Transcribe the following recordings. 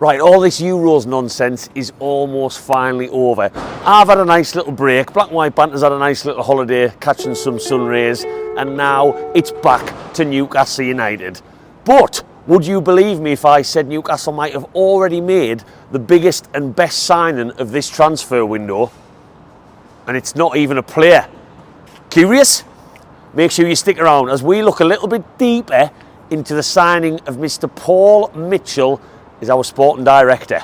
Right, all this Euros nonsense is almost finally over. I've had a nice little break. Black and White Banter's had a nice little holiday, catching some sun rays, and now it's back to Newcastle United. But would you believe me if I said Newcastle might have already made the biggest and best signing of this transfer window? And it's not even a player. Curious? Make sure you stick around as we look a little bit deeper into the signing of Mr. Paul Mitchell as our sporting director.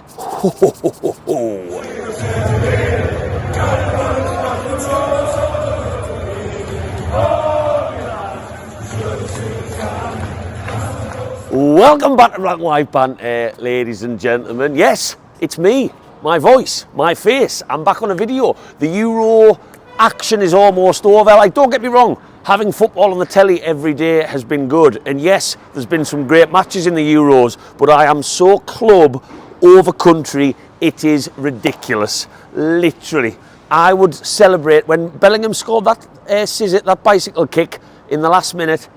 Welcome back to Black and White Banter, ladies and gentlemen. Yes, it's me, my voice, my face. I'm back on a video. The Euro action is almost over. Like, don't get me wrong, having football on the telly every day has been good. And yes, there's been some great matches in the Euros, but I am so club over country, it is ridiculous. Literally. I would celebrate when Bellingham scored that bicycle kick in the last minute.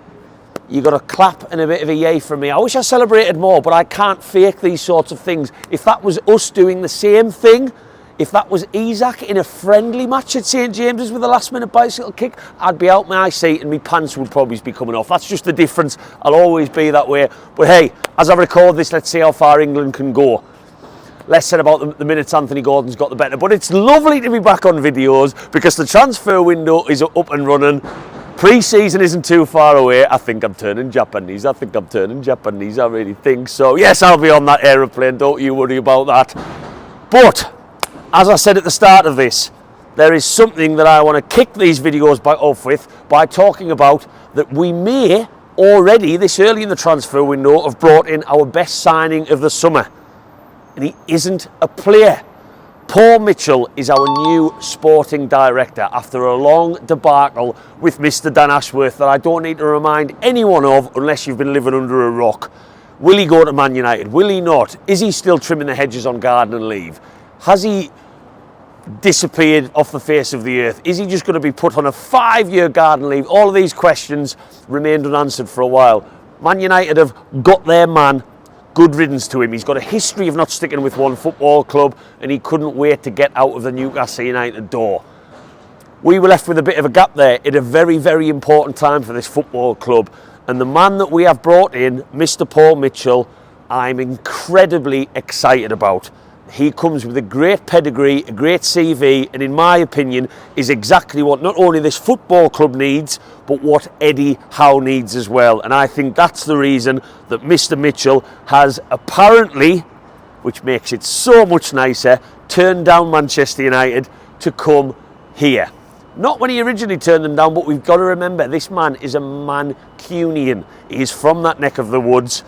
You got a clap and a bit of a yay from me. I wish I celebrated more, but I can't fake these sorts of things. If that was us doing the same thing, if that was Isaac in a friendly match at St James's with a last-minute bicycle kick, I'd be out my seat and my pants would probably be coming off. That's just the difference. I'll always be that way. But hey, as I record this, let's see how far England can go. Less said about the minutes Anthony Gordon's got, the better. But it's lovely to be back on videos because the transfer window is up and running. Pre-season isn't too far away. I think I'm turning Japanese. I really think so. Yes, I'll be on that aeroplane. Don't you worry about that. But as I said at the start of this, there is something that I want to kick these videos back off with by talking about that we may already, this early in the transfer window, have brought in our best signing of the summer. And he isn't a player. Paul Mitchell is our new sporting director after a long debacle with Mr. Dan Ashworth that I don't need to remind anyone of unless you've been living under a rock. Will he go to Man United? Will he not? Is he still trimming the hedges on garden leave? Has he disappeared off the face of the earth? Is he just going to be put on a 5-year garden leave? All of these questions remained unanswered for a while. Man United have got their man. Good riddance to him. He's got a history of not sticking with one football club and he couldn't wait to get out of the Newcastle United door. We were left with a bit of a gap there at a very, very important time for this football club. And the man that we have brought in, Mr. Paul Mitchell, I'm incredibly excited about. He comes with a great pedigree, a great CV, and in my opinion is exactly what not only this football club needs, but what Eddie Howe needs as well. And I think that's the reason that Mr. Mitchell has apparently, which makes it so much nicer, turned down Manchester United to come here. Not when he originally turned them down, but we've got to remember, this man is a Mancunian. He's from that neck of the woods.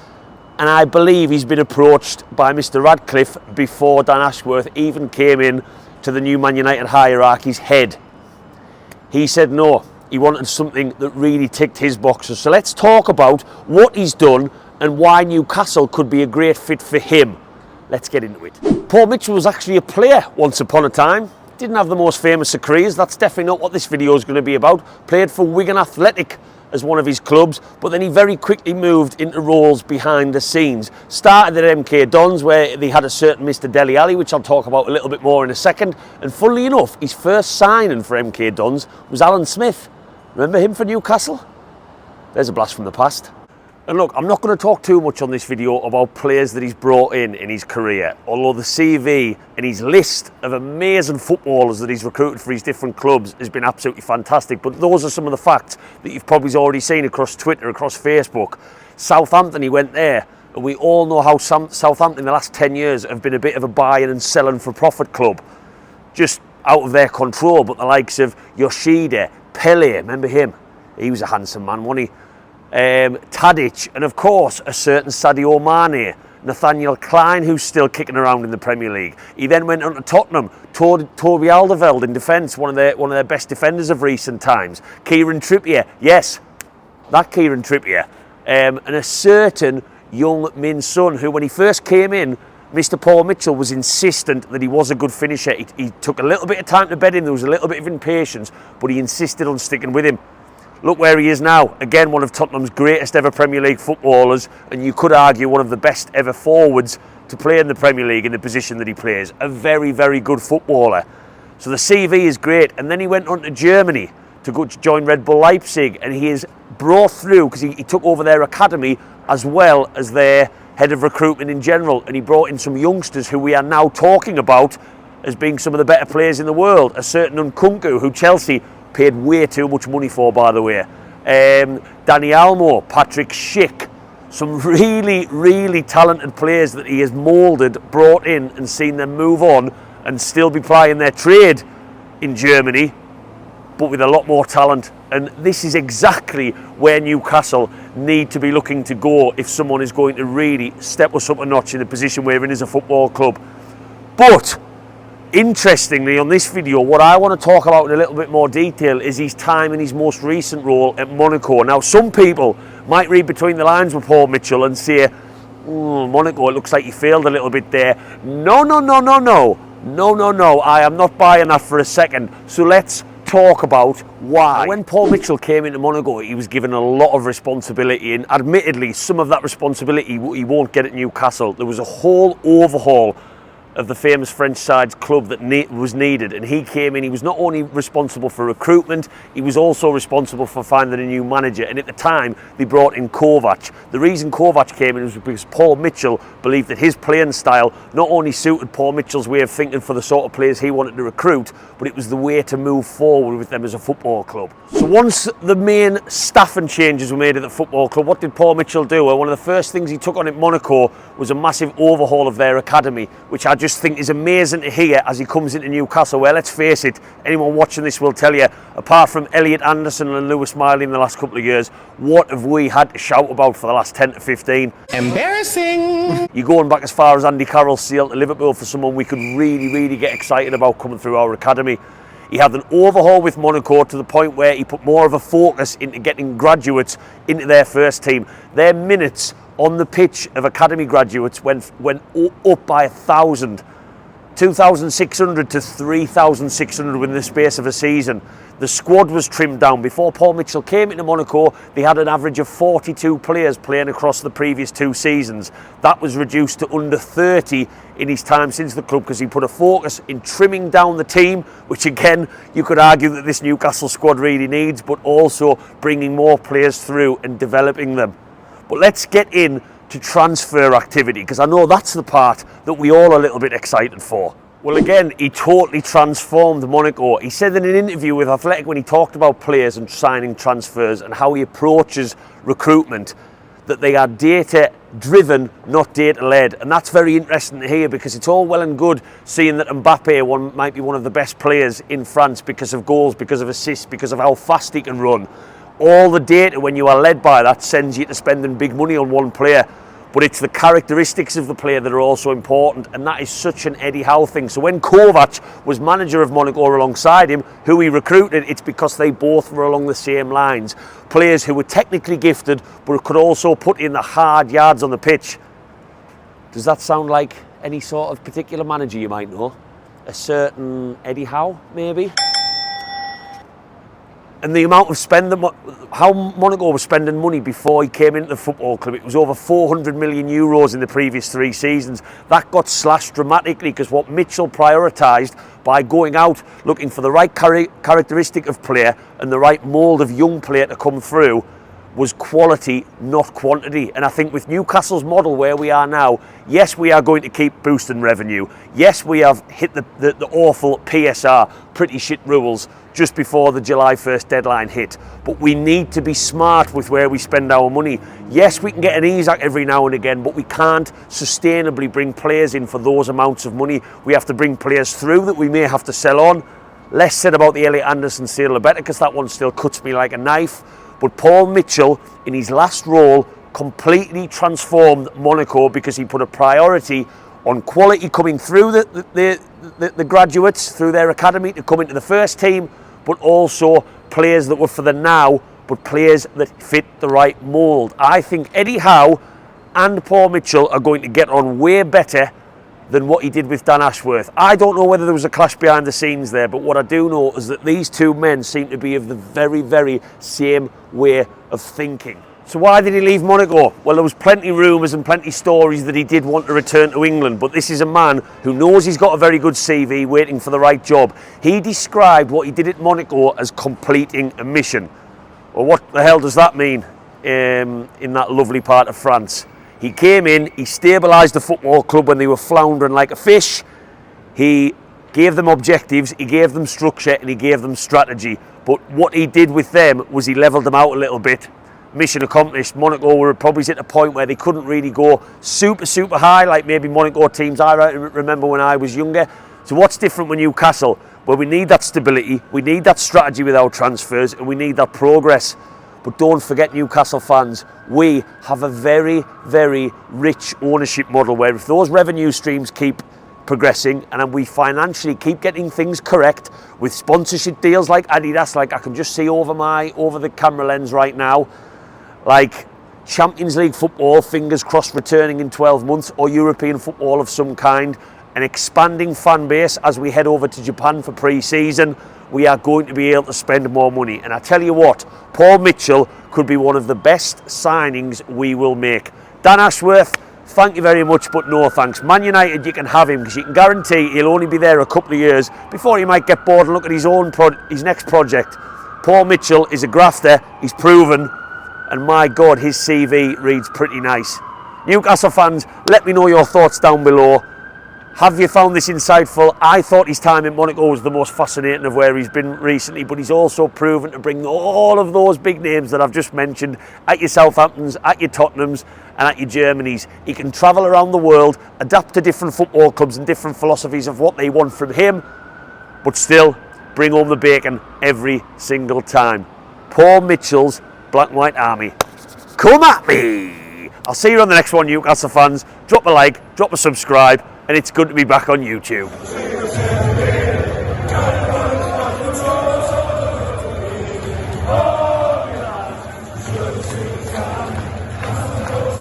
And I believe he's been approached by Mr. Radcliffe before Dan Ashworth even came in to the new Man United hierarchy's head. He said no, he wanted something that really ticked his boxes. So let's talk about what he's done and why Newcastle could be a great fit for him. Let's get into it. Paul Mitchell was actually a player once upon a time. Didn't have the most famous of careers. That's definitely not what this video is going to be about. Played for Wigan Athletic as one of his clubs, but then he very quickly moved into roles behind the scenes. Started at MK Dons where they had a certain Mr. Dele Alli, which I'll talk about a little bit more in a second. And funnily enough, his first signing for MK Dons was Alan Smith. Remember him for Newcastle? There's a blast from the past. And look, I'm not going to talk too much on this video about players that he's brought in his career, although the CV and his list of amazing footballers that he's recruited for his different clubs has been absolutely fantastic. But those are some of the facts that you've probably already seen across Twitter, across Facebook. Southampton, he went there, and we all know how Southampton in the last 10 years have been a bit of a buying and selling for profit club. Just out of their control, but the likes of Yoshida, Pele, remember him? He was a handsome man, wasn't he? Tadic, and of course a certain Sadio Mane, Nathaniel Klein, who's still kicking around in the Premier League. He then went on to Tottenham, Toby Alderweireld in defence, one of their best defenders of recent times. Kieran Trippier, yes, that Kieran Trippier, and a certain young Min Sun, who when he first came in, Mr. Paul Mitchell was insistent that he was a good finisher. He took a little bit of time to bed in, there was a little bit of impatience, but he insisted on sticking with him. Look where he is now. Again, one of Tottenham's greatest ever Premier League footballers, and you could argue one of the best ever forwards to play in the Premier League in the position that he plays. A very, very good footballer. So the CV is great. And then he went on to Germany to go to join Red Bull Leipzig, and he is brought through because he took over their academy as well as their head of recruitment in general, and he brought in some youngsters who we are now talking about as being some of the better players in the world. A certain Nkunku, who Chelsea paid way too much money for, by the way. Dani Olmo, Patrick Schick, some really, really talented players that he has moulded, brought in and seen them move on and still be plying their trade in Germany, but with a lot more talent. And this is exactly where Newcastle need to be looking to go if someone is going to really step us up a notch in the position we're in as a football club. But interestingly, on this video, what I want to talk about in a little bit more detail is his time in his most recent role at Monaco. Now, some people might read between the lines with Paul Mitchell and say, Monaco, it looks like he failed a little bit there. No, I am not buying that for a second. So let's talk about why. When Paul Mitchell came into Monaco, he was given a lot of responsibility, and admittedly, some of that responsibility he won't get at Newcastle. There was a whole overhaul of the famous French side's club that was needed, and he came in. He was not only responsible for recruitment, he was also responsible for finding a new manager, and at the time they brought in Kovac. The reason Kovac came in was because Paul Mitchell believed that his playing style not only suited Paul Mitchell's way of thinking for the sort of players he wanted to recruit, but it was the way to move forward with them as a football club. So once the main staffing changes were made at the football club, what did Paul Mitchell do? Well, one of the first things he took on at Monaco was a massive overhaul of their academy, which I just think is amazing to hear as he comes into Newcastle, where, let's face it, anyone watching this will tell you, apart from Elliot Anderson and Lewis Miley in the last couple of years, what have we had to shout about for the last 10 to 15? Embarrassing! You're going back as far as Andy Carroll's sale to Liverpool for someone we could really, really get excited about coming through our academy. He had an overhaul with Monaco to the point where he put more of a focus into getting graduates into their first team. Their minutes on the pitch of academy graduates went up by 1,000, 2,600 to 3,600 within the space of a season. The squad was trimmed down. Before Paul Mitchell came into Monaco, they had an average of 42 players playing across the previous 2 seasons. That was reduced to under 30 in his time since the club, because he put a focus in trimming down the team, which again, you could argue that this Newcastle squad really needs, but also bringing more players through and developing them. But let's get in to transfer activity, because I know that's the part that we all are a little bit excited for. Well, again, he totally transformed Monaco. He said in an interview with Athletic, when he talked about players and signing transfers and how he approaches recruitment, that they are data-driven, not data-led. And that's very interesting to hear, because it's all well and good seeing that Mbappe might be one of the best players in France because of goals, because of assists, because of how fast he can run. All the data, when you are led by that, sends you to spending big money on one player. But it's the characteristics of the player that are also important, and that is such an Eddie Howe thing. So when Kovac was manager of Monaco alongside him, who he recruited, it's because they both were along the same lines. Players who were technically gifted, but could also put in the hard yards on the pitch. Does that sound like any sort of particular manager you might know? A certain Eddie Howe, maybe? And the amount of how Monaco was spending money before he came into the football club, it was over 400 million euros in the previous 3 seasons. That got slashed dramatically, because what Mitchell prioritised by going out looking for the right characteristic of player and the right mould of young player to come through was quality, not quantity. And I think with Newcastle's model where we are now, yes, we are going to keep boosting revenue. Yes, we have hit the awful PSR, pretty shit rules, just before the July 1st deadline hit. But we need to be smart with where we spend our money. Yes, we can get an Isaac every now and again, but we can't sustainably bring players in for those amounts of money. We have to bring players through that we may have to sell on. Less said about the Elliot Anderson sale, the better, because that one still cuts me like a knife. But Paul Mitchell, in his last role, completely transformed Monaco, because he put a priority on quality coming through the graduates, through their academy to come into the first team, but also players that were for the now, but players that fit the right mould. I think Eddie Howe and Paul Mitchell are going to get on way better than what he did with Dan Ashworth. I don't know whether there was a clash behind the scenes there, but what I do know is that these two men seem to be of the very, very same way of thinking. So why did he leave Monaco? Well, there was plenty of rumours and plenty of stories that he did want to return to England, but this is a man who knows he's got a very good CV waiting for the right job. He described what he did at Monaco as completing a mission. Well, what the hell does that mean in that lovely part of France? He came in, he stabilised the football club when they were floundering like a fish. He gave them objectives, he gave them structure, and he gave them strategy. But what he did with them was he levelled them out a little bit. Mission accomplished. Monaco were probably at a point where they couldn't really go super high like maybe Monaco teams I remember when I was younger. So what's different with Newcastle? Well, we need that stability, we need that strategy with our transfers, and we need that progress. But don't forget, Newcastle fans, we have a very rich ownership model where if those revenue streams keep progressing and we financially keep getting things correct with sponsorship deals like Adidas, like I can just see over the camera lens right now, like Champions League football, fingers crossed, returning in 12 months, or European football of some kind, an expanding fan base as we head over to Japan for pre-season, we are going to be able to spend more money. And I tell you what, Paul Mitchell could be one of the best signings we will make. Dan Ashworth, thank you very much, but no thanks. Man United, you can have him because you can guarantee he'll only be there a couple of years before he might get bored and look at his next project. Paul Mitchell is a grafter, he's proven, and my God, his CV reads pretty nice. Newcastle fans, let me know your thoughts down below. Have you found this insightful? I thought his time in Monaco was the most fascinating of where he's been recently, but he's also proven to bring all of those big names that I've just mentioned at your Southamptons, at your Tottenhams, and at your Germanys. He can travel around the world, adapt to different football clubs and different philosophies of what they want from him, but still bring home the bacon every single time. Paul Mitchell's Black and White Army. Come at me! I'll see you on the next one, Newcastle fans. Drop a like, drop a subscribe, and it's good to be back on YouTube.